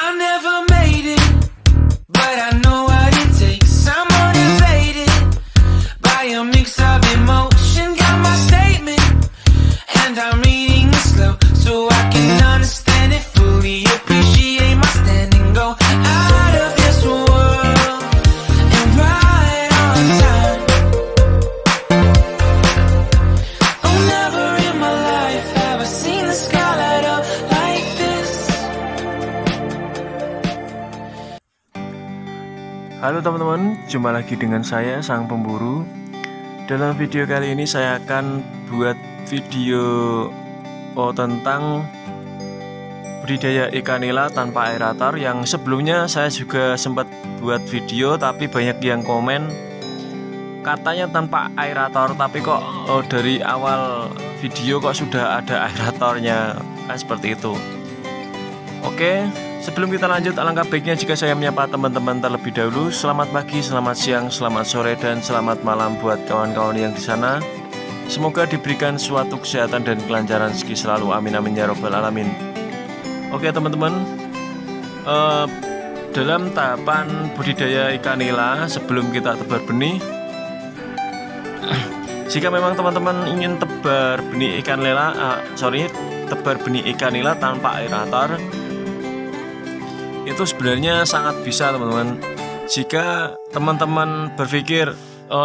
I never made it, but I know what it takes. I'm motivated by a mix of emotion. Got my statement, and I'm reading it slow so I can understand it fully. Appreciate my stand and go out of this world and right on time. Oh, never in my life have I seen the sky light up like this. Halo teman-teman, jumpa lagi dengan saya Sang Pemburu. Dalam video kali ini saya akan buat video tentang budidaya ikan nila tanpa aerator. Yang sebelumnya saya juga sempat buat video, tapi banyak yang komen katanya tanpa aerator, tapi kok dari awal video kok sudah ada aeratornya, kan seperti itu. Oke, sebelum kita lanjut, alangkah baiknya jika saya menyapa teman-teman terlebih dahulu. Selamat pagi, selamat siang, selamat sore, dan selamat malam buat kawan-kawan yang di sana. Semoga diberikan suatu kesehatan dan kelancaran rezeki selalu, amin amin ya robbal alamin. Oke teman-teman, dalam tahapan budidaya ikan nila sebelum kita tebar benih, jika memang teman-teman ingin tebar benih ikan nila tanpa aerator, itu sebenarnya sangat bisa teman-teman. Jika teman-teman berpikir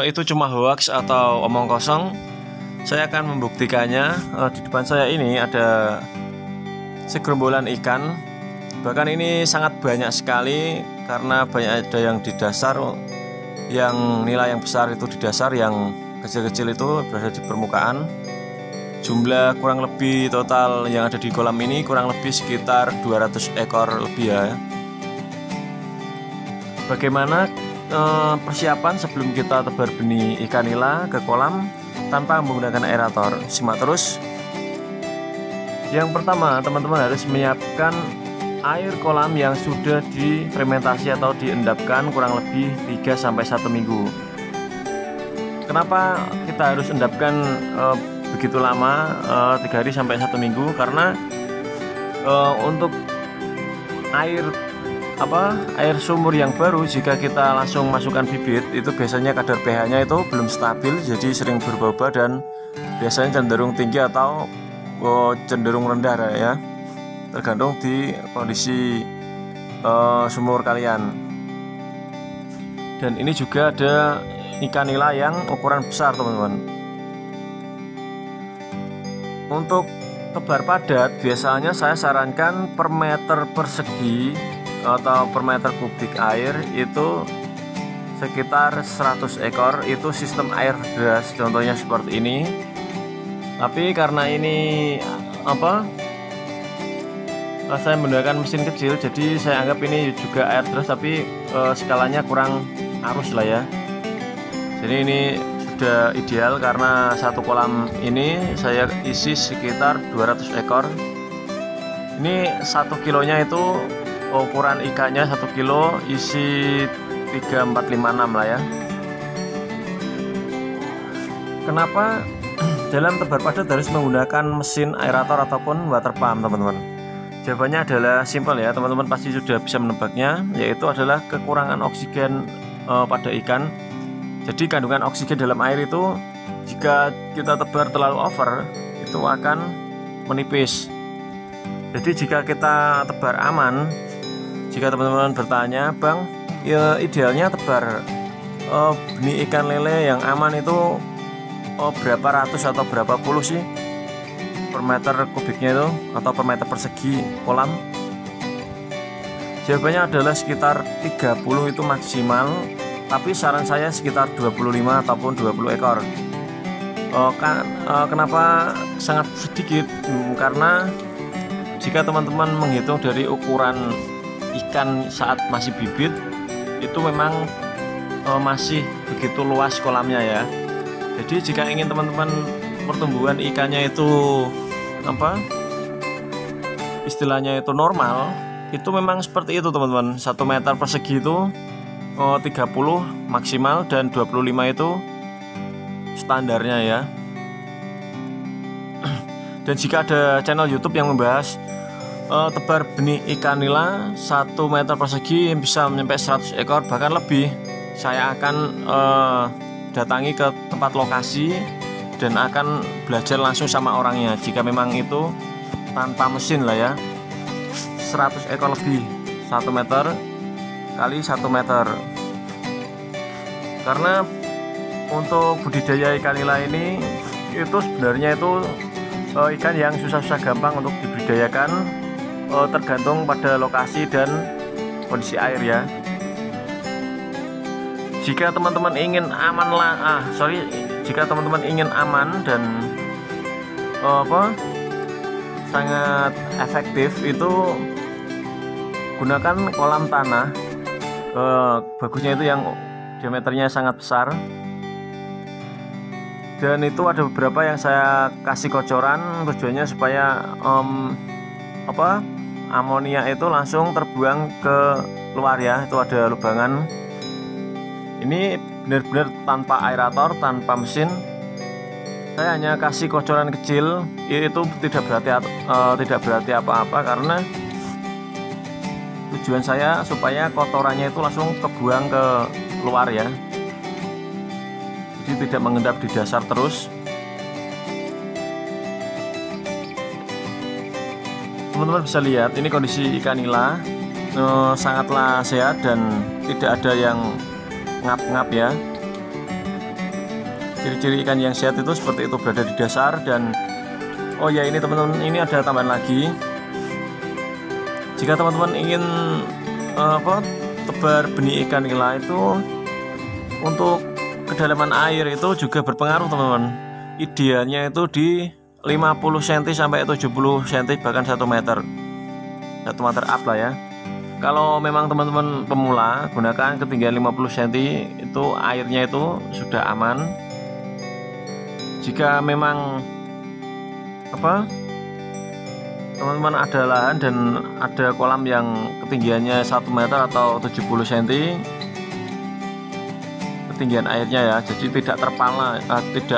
itu cuma hoax atau omong kosong, saya akan membuktikannya. Di depan saya ini ada segerombolan ikan, bahkan ini sangat banyak sekali karena banyak ada yang di dasar, yang nila yang besar itu di dasar, yang kecil-kecil itu berada di permukaan. Jumlah kurang lebih total yang ada di kolam ini kurang lebih sekitar 200 ekor lebih ya. Bagaimana persiapan sebelum kita tebar benih ikan nila ke kolam tanpa menggunakan aerator? Simak terus. Yang pertama, teman-teman harus menyiapkan air kolam yang sudah difermentasi atau diendapkan kurang lebih 3-1 minggu. Kenapa kita harus endapkan begitu lama, 3 hari sampai 1 minggu? Karena untuk air sumur yang baru, jika kita langsung masukkan bibit, itu biasanya kadar pH-nya itu belum stabil, jadi sering berubah-ubah dan biasanya cenderung tinggi atau cenderung rendah ya, tergantung di kondisi sumur kalian. Dan ini juga ada ikan nila yang ukuran besar teman-teman. Untuk tebar padat, biasanya saya sarankan per meter persegi atau per meter kubik air itu sekitar 100 ekor. Itu sistem air deras, contohnya seperti ini. Tapi karena ini saya menggunakan mesin kecil, jadi saya anggap ini juga air deras, tapi skalanya kurang arus lah ya. Jadi ini sudah ideal karena satu kolam ini saya isi sekitar 200 ekor. Ini 1 kilonya itu ukuran ikannya 1 kilo isi 3, 4, 5, 6 lah ya. Kenapa dalam tebar padat harus menggunakan mesin aerator ataupun water pump teman-teman? Jawabannya adalah simpel ya, teman-teman pasti sudah bisa menebaknya, yaitu adalah kekurangan oksigen pada ikan. Jadi kandungan oksigen dalam air itu jika kita tebar terlalu over itu akan menipis. Jadi jika kita tebar aman, jika teman-teman bertanya, Bang, ya idealnya tebar benih ikan lele yang aman itu berapa ratus atau berapa puluh sih per meter kubiknya itu, atau per meter persegi kolam? Jawabannya adalah sekitar 30 itu maksimal, tapi saran saya sekitar 25 ataupun 20 ekor. Kenapa sangat sedikit? Karena jika teman-teman menghitung dari ukuran ikan saat masih bibit, itu memang masih begitu luas kolamnya ya. Jadi jika ingin teman-teman pertumbuhan ikannya itu istilahnya itu normal, itu memang seperti itu teman-teman. 1 meter persegi itu 30 maksimal dan 25 itu standarnya ya. Dan jika ada channel YouTube yang membahas tebar benih ikan nila 1 meter persegi bisa sampai 100 ekor bahkan lebih. Saya akan datangi ke tempat lokasi dan akan belajar langsung sama orangnya. Jika memang itu tanpa mesin lah ya, 100 ekor lebih, 1 meter kali 1 meter. Karena untuk budidaya ikan nila ini itu sebenarnya itu ikan yang susah-susah gampang untuk dibudidayakan, tergantung pada lokasi dan kondisi air ya. Jika teman-teman ingin jika teman-teman ingin aman dan sangat efektif, itu gunakan kolam tanah. Bagusnya itu yang diameternya sangat besar. Dan itu ada beberapa yang saya kasih kocoran, tujuannya supaya amonia itu langsung terbuang ke luar ya. Itu ada lubangan. Ini benar-benar tanpa aerator, tanpa mesin. Saya hanya kasih kocoran kecil. Itu tidak berarti apa-apa, karena tujuan saya supaya kotorannya itu langsung kebuang ke luar ya. Jadi tidak mengendap di dasar terus. Teman-teman bisa lihat ini kondisi ikan nila sangatlah sehat dan tidak ada yang ngap-ngap ya. Ciri-ciri ikan yang sehat itu seperti itu, berada di dasar. Dan oh ya, ini teman-teman, ini ada tambahan lagi. Jika teman-teman ingin tebar benih ikan nila itu untuk kedalaman air itu juga berpengaruh teman-teman. Idealnya itu di 50 cm sampai 70 cm, bahkan 1 meter up lah ya. Kalau memang teman-teman pemula, gunakan ketinggian 50 cm, itu airnya itu sudah aman. Jika memang teman-teman ada lahan dan ada kolam yang ketinggiannya 1 meter atau 70 cm ketinggian airnya ya, jadi tidak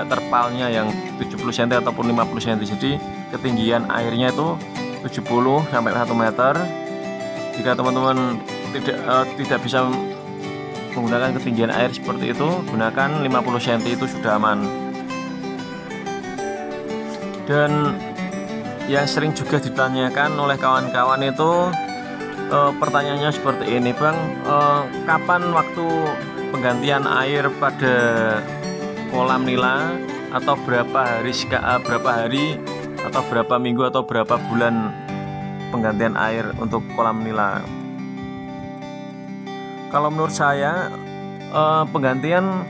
terpalnya yang 70 cm ataupun 50 cm. Jadi ketinggian airnya itu 70 sampai 1 meter. Jika teman-teman tidak bisa menggunakan ketinggian air seperti itu, gunakan 50 cm, itu sudah aman. Dan yang sering juga ditanyakan oleh kawan-kawan itu pertanyaannya seperti ini, Bang, kapan waktu penggantian air pada kolam nila, atau berapa hari atau berapa minggu atau berapa bulan penggantian air untuk kolam nila? Kalau menurut saya penggantian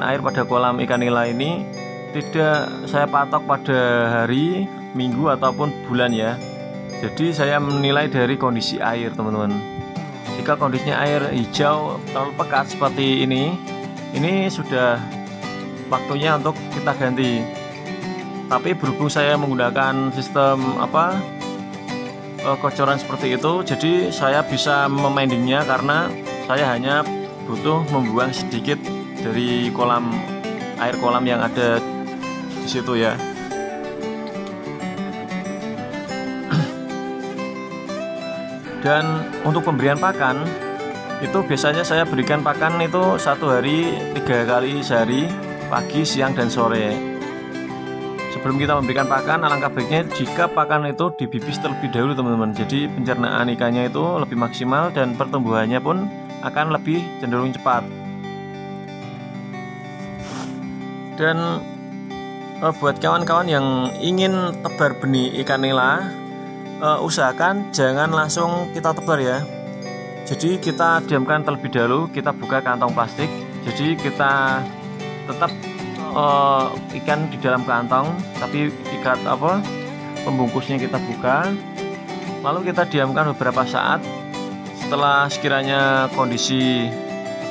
air pada kolam ikan nila ini tidak saya patok pada hari, minggu ataupun bulan ya. Jadi saya menilai dari kondisi air teman-teman. Jika kondisinya air hijau terlalu pekat seperti ini sudah waktunya untuk kita ganti. Tapi berhubung saya menggunakan sistem kocoran seperti itu, jadi saya bisa memendingnya karena saya hanya butuh membuang sedikit dari air kolam yang ada di situ ya. Dan untuk pemberian pakan itu biasanya saya berikan pakan itu 1 hari 3 kali sehari, pagi, siang, dan sore. Sebelum kita memberikan pakan, alangkah baiknya jika pakan itu dibibis terlebih dahulu teman-teman. Jadi pencernaan ikannya itu lebih maksimal dan pertumbuhannya pun akan lebih cenderung cepat. Dan buat kawan-kawan yang ingin tebar benih ikan nila, usahakan jangan langsung kita tebar ya. Jadi kita diamkan terlebih dahulu, kita buka kantong plastik. Jadi kita tetap ikan di dalam kantong, tapi pembungkusnya kita buka. Lalu kita diamkan beberapa saat. Setelah sekiranya kondisi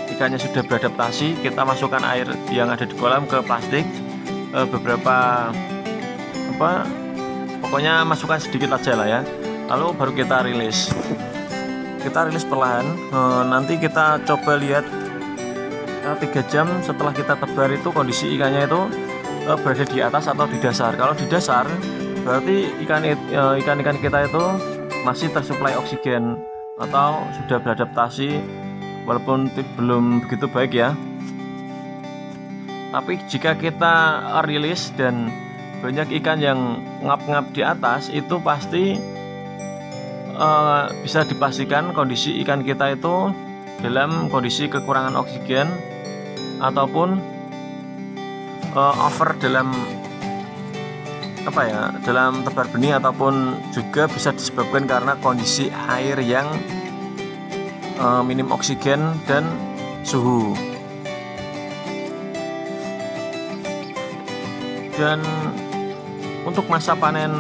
ikannya sudah beradaptasi, kita masukkan air yang ada di kolam ke plastik. Pokoknya masukkan sedikit aja lah ya. Lalu baru kita rilis. Kita rilis perlahan. Nanti kita coba lihat 3 jam setelah kita tebar itu kondisi ikannya itu berada di atas atau di dasar. Kalau di dasar berarti ikan-ikan kita itu masih tersuplai oksigen atau sudah beradaptasi, walaupun belum begitu baik ya. Tapi jika kita rilis dan banyak ikan yang ngap-ngap di atas, itu pasti bisa dipastikan kondisi ikan kita itu dalam kondisi kekurangan oksigen ataupun over dalam dalam tebar benih, ataupun juga bisa disebabkan karena kondisi air yang minim oksigen dan suhu. Dan untuk masa panen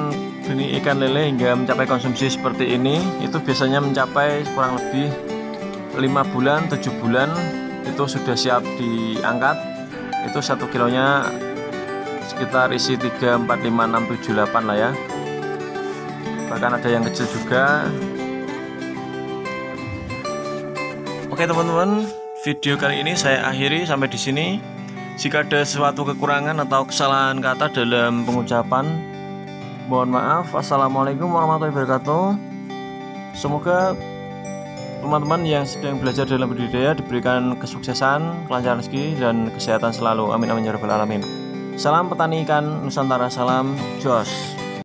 benih ikan lele hingga mencapai konsumsi seperti ini itu biasanya mencapai kurang lebih 5 bulan 7 bulan itu sudah siap diangkat. Itu 1 kilonya sekitar isi 3, 4, 5, 6, 7, 8 lah ya. Bahkan ada yang kecil juga. Oke teman-teman, video kali ini saya akhiri sampai di sini. Jika ada sesuatu kekurangan atau kesalahan kata dalam pengucapan, mohon maaf. Assalamualaikum warahmatullahi wabarakatuh. Semoga teman-teman yang sedang belajar dalam budidaya diberikan kesuksesan, kelancaran rezeki, dan kesehatan selalu. Amin amin ya rabbal alamin. Salam petani ikan Nusantara, salam jos.